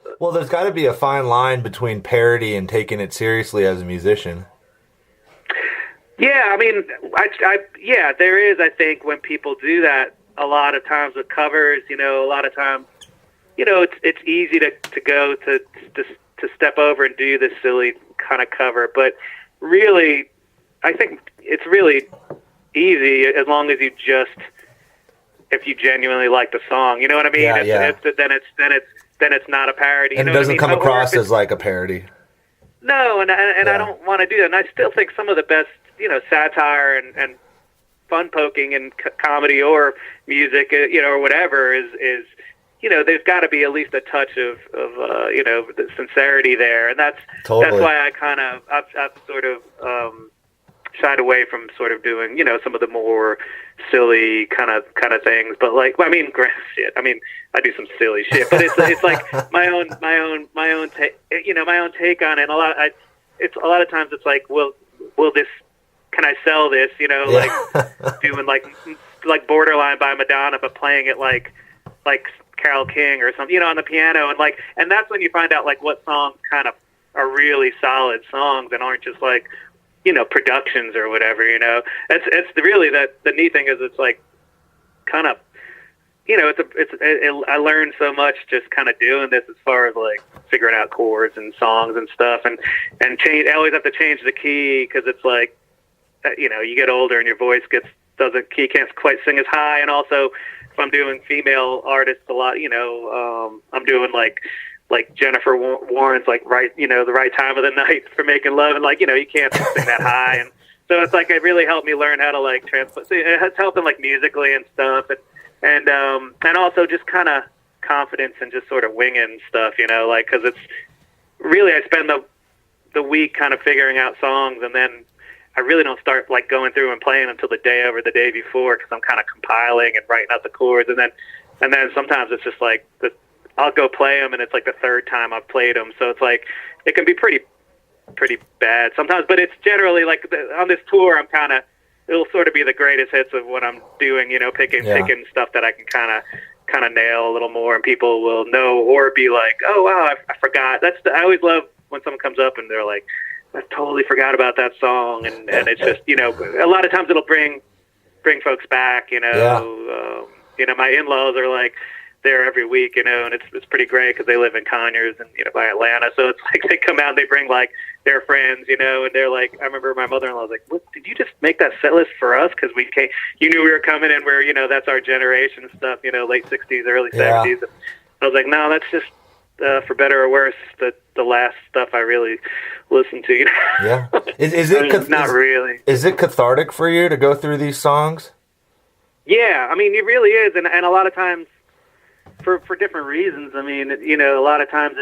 So, Well, there's got to be a fine line between parody and taking it seriously as a musician. yeah, I mean, yeah, there is. I think when people do that, a lot of times with covers, a lot of times, it's easy to go to step over and do this silly kind of cover, but really, I think it's really easy as long as if you genuinely like the song, you know what I mean? Yeah, yeah. Then it's not a parody. You And it know what I doesn't mean? come Or if across as like a parody. no, and I Yeah. don't want to do that. And I still think some of the best, satire and fun poking and comedy or music, or whatever is there's got to be at least a touch of the sincerity there, and that's Totally. why I've sort of shied away from sort of doing some of the more silly kind of things. But like, I mean, shit. I mean, I do some silly shit, but it's like my own take, my own take on it. And it's a lot of times it's like, will this? Can I sell this? Like doing like Borderline by Madonna, but playing it like Carole King or something, on the piano, and that's when you find out like what songs kind of are really solid songs and aren't just like productions or whatever. It's really the neat thing is it's like kind of I learned so much just kind of doing this as far as like figuring out chords and songs and stuff and change. I always have to change the key because it's like you get older and your voice can't quite sing as high, and also if I'm doing female artists a lot, I'm doing like Jennifer Warren's like the right time of the night for making love, and you can't sing that high, and so it's like it really helped me learn how to like transpose. It's helping like musically and stuff, and also just kind of confidence and just sort of winging stuff, because it's really I spend the week kind of figuring out songs, and then I really don't start like going through and playing until the day before because I'm kind of compiling and writing out the chords, and then sometimes it's just like I'll go play them and it's like the third time I've played them, so it's like it can be pretty bad sometimes, but it's generally like on this tour it'll sort of be the greatest hits of what I'm doing, picking stuff that I can kind of nail a little more, and people will know or be like, oh wow, I forgot. I always love when someone comes up and they're like, I totally forgot about that song, and it's just a lot of times it'll bring folks back. My in-laws are like there every week, and it's pretty great because they live in Conyers and by Atlanta, so it's like they come out and they bring like their friends, and they're like, I remember my mother-in-law was like, what, did you just make that set list for us because we came, you knew we were coming and we're that's our generation stuff, late 60s, early 70s. And I was like, no, that's just for better or worse, the last stuff I really listened to. Yeah. Is it not really? Is it cathartic for you to go through these songs? Yeah, I mean, it really is, and a lot of times for different reasons. I mean, a lot of times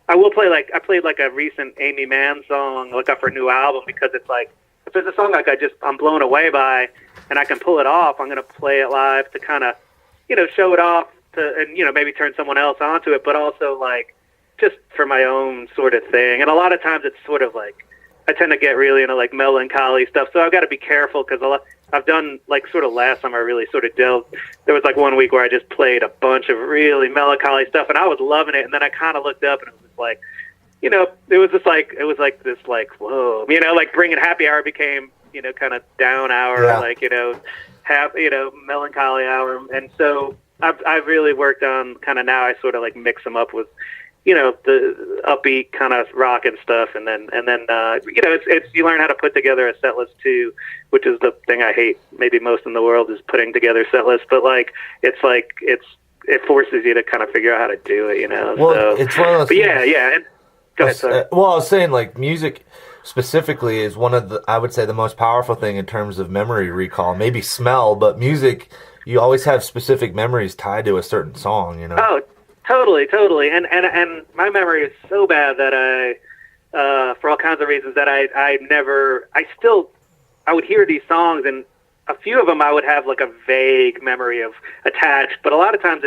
I played like a recent Amy Mann song, like off her new album, because it's like if there's a song like I'm blown away by, and I can pull it off, I'm gonna play it live to kind of show it off and maybe turn someone else onto it, but also like just for my own sort of thing. And a lot of times it's sort of like I tend to get really into like melancholy stuff, so I've got to be careful because I've done like sort of last time I really sort of delved. There was like one week where I just played a bunch of really melancholy stuff, and I was loving it. And then I kind of looked up, and it was just like, it was like this like whoa, like Bringing Happy Hour became kind of down hour, like melancholy hour, and so I've really worked on kind of now I sort of like mix them up with the upbeat kind of rock and stuff, and then it's you learn how to put together a set list too, which is the thing I hate maybe most in the world, is putting together set lists. But like it forces you to kind of figure out how to do it, Well, so it's one of those. But yeah. And go ahead, sorry. Well, I was saying like music specifically is one of the, I would say, the most powerful thing in terms of memory recall. Maybe smell, but music, you always have specific memories tied to a certain song. Oh, totally. And my memory is so bad that for all kinds of reasons that I would hear these songs, and a few of them I would have like a vague memory of attached, but a lot of times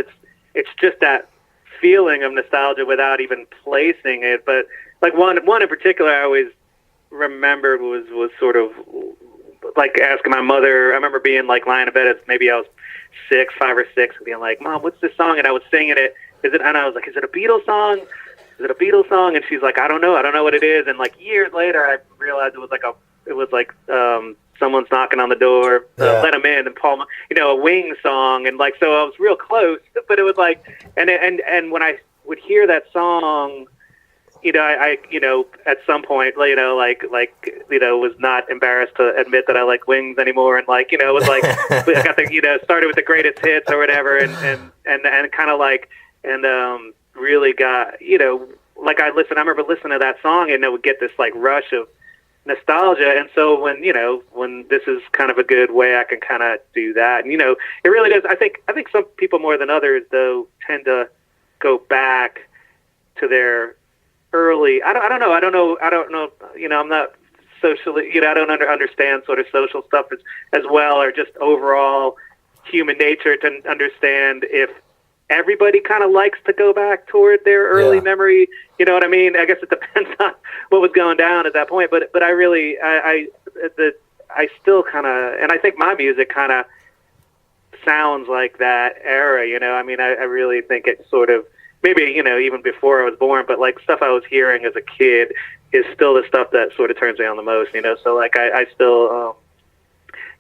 it's just that feeling of nostalgia without even placing it. But like one in particular I always remembered was sort of like asking my mother. I remember being like lying in bed, maybe I was 5 or 6, and being like, Mom, what's this song? And I was singing it. And I was like, is it a Beatles song? is it a Beatles song? And she's like, I don't know what it is. And like years later, I realized it was like Someone's Knocking on the Door, Let 'Em In, and Paul, a Wings song. And like, so I was real close, but it was like, and when I would hear that song, I at some point, was not embarrassed to admit that I like Wings anymore, and it was like I got the started with the greatest hits or whatever, and kind of like really got I remember listening to that song and I would get this like rush of nostalgia, and so when this is kind of a good way I can kind of do that, and it really does. I think some people more than others though tend to go back to their early. I don't know. I'm not socially. I don't understand sort of social stuff as well, or just overall human nature to understand if everybody kind of likes to go back toward their early memory. You know what I mean? I guess it depends on what was going down at that point. But I really, I still kind of, and I think my music kind of sounds like that era. I really think it's sort of. Maybe, even before I was born, but like stuff I was hearing as a kid is still the stuff that sort of turns me on the most, so like I still,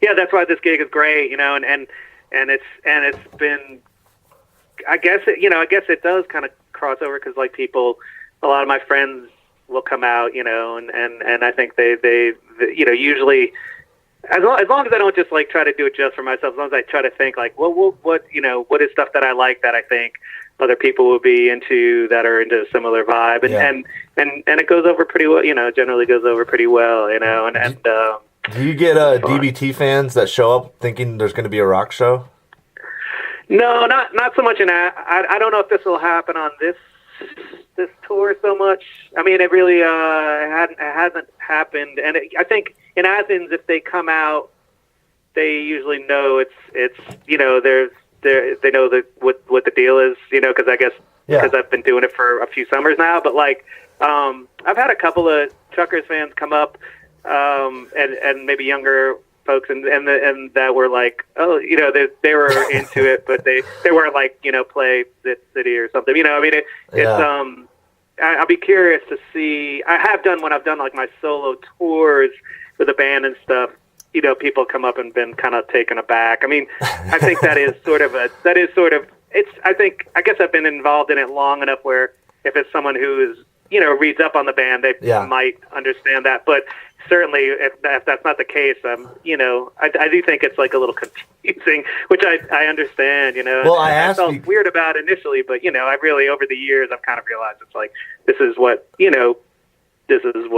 that's why this gig is great, and it's been, I guess it does kind of cross over because like a lot of my friends will come out, and I think they usually, as long as I don't just like try to do it just for myself, as long as I try to think like, well, what is stuff that I like that I think other people will be into that are into a similar vibe, and it goes over pretty well. Generally goes over pretty well. Do you get DBT fans that show up thinking there's going to be a rock show? No, not so much. I don't know if this will happen on this tour so much. I mean, it really hasn't happened, and I think in Athens, if they come out, they usually know there's. They know what the deal is, because I guess because I've been doing it for a few summers now. But like, I've had a couple of Chuckers fans come up, and maybe younger folks, and that were like, oh, they were into it, but they weren't like play this city or something. It's I'll be curious to see. I have done when I've done like my solo tours with a band and stuff. People come up and been kind of taken aback. I mean, I think I guess I've been involved in it long enough where if it's someone who is, reads up on the band, they might understand that. But certainly if that's not the case, I do think it's like a little confusing, which I understand, Well, I felt weird about initially, but, I really, over the years, I've kind of realized it's like, this is what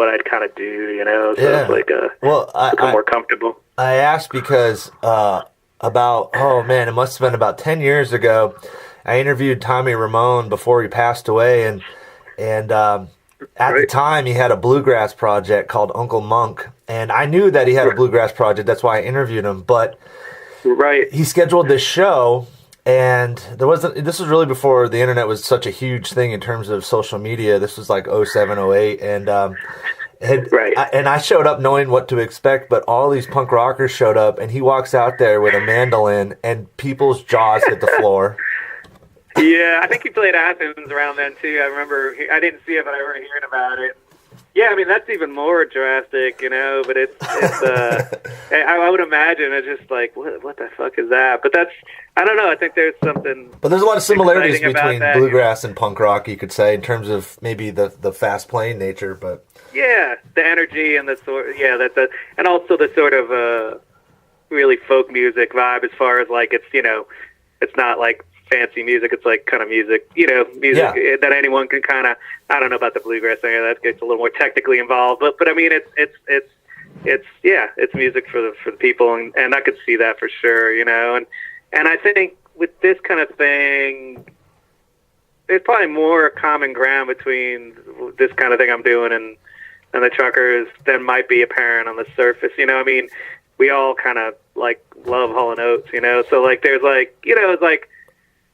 I'd kind of do, so it's like become more comfortable. I asked because it must have been about 10 years ago, I interviewed Tommy Ramone before he passed away, and at the time he had a bluegrass project called Uncle Monk, and I knew that he had a bluegrass project, that's why I interviewed him, but he scheduled this show. And this was really before the internet was such a huge thing in terms of social media. This was like 07, 08. And I showed up knowing what to expect, but all these punk rockers showed up, and he walks out there with a mandolin, and people's jaws hit the floor. Yeah, I think he played Athens around then, too. I remember, I didn't see it, but I remember hearing about it. Yeah, I mean, that's even more drastic, but it's I would imagine it's just like, what the fuck is that? But I don't know, I think there's something. But there's a lot of similarities between bluegrass and punk rock, you could say, in terms of maybe the fast playing nature, but. Yeah, the energy and and also the sort of really folk music vibe as far as like, it's not like fancy music. It's like kind of music that anyone can kind of. I don't know about the bluegrass thing. That gets a little more technically involved, but I mean it's music for the people, and I could see that for sure, and I think with this kind of thing, there's probably more common ground between this kind of thing I'm doing and the Chuckers than might be apparent on the surface. I mean, we all kind of like love Hall & Oates, so like there's like it's like.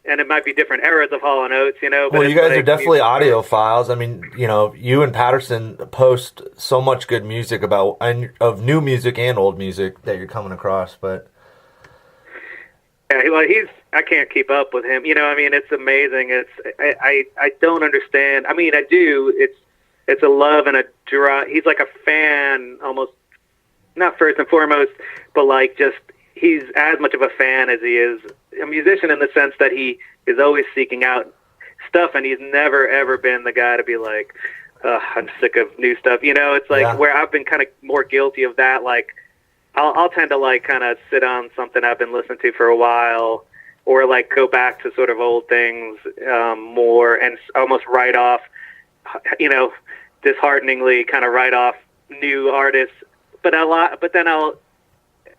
And it might be different eras of Hall & Oates, But well, you guys are definitely audiophiles. I mean, you and Patterson post so much good music of new music and old music that you're coming across. But Yeah, well, I can't keep up with him. I mean, it's amazing. I don't understand. I mean, I do. It's a love and a draw. He's like a fan, almost, not first and foremost, but like just, he's as much of a fan as he is a musician, in the sense that he is always seeking out stuff, and he's never ever been the guy to be like, I'm sick of new stuff. It's like where I've been kind of more guilty of that. Like, I'll tend to like kind of sit on something I've been listening to for a while, or like go back to sort of old things more, and almost write off, dishearteningly kind of write off new artists. But then I'll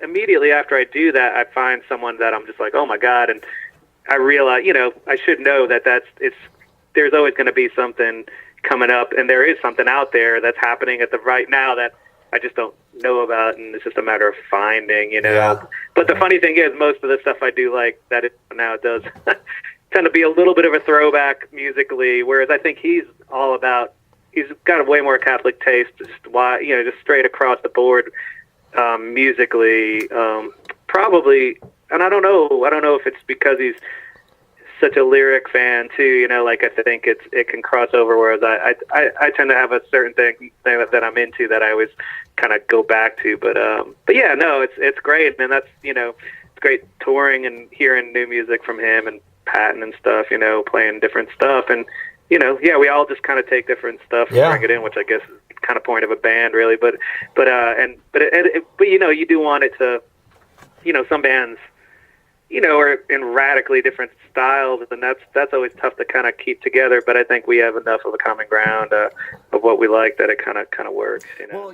immediately after I do that, I find someone that I'm just like, oh my God, and I realize, I should know that there's always going to be something coming up, and there is something out there that's happening at the right now that I just don't know about, and it's just a matter of finding, Yeah. But the funny thing is, most of the stuff I do like that now does tend to be a little bit of a throwback musically, whereas I think he's got a way more Catholic taste, just straight across the board musically, probably. And I don't know if it's because he's such a lyric fan too, like I think it can cross over, whereas I tend to have a certain thing that I'm into that I always kind of go back to, but yeah, no, it's great, and that's, it's great touring and hearing new music from him and Patton and stuff, playing different stuff, and we all just kind of take different stuff and bring it in, which I guess is kind of point of a band really, but you do want it to, some bands are in radically different styles, and that's always tough to kind of keep together. But I think we have enough of a common ground of what we like that it kind of works. Well,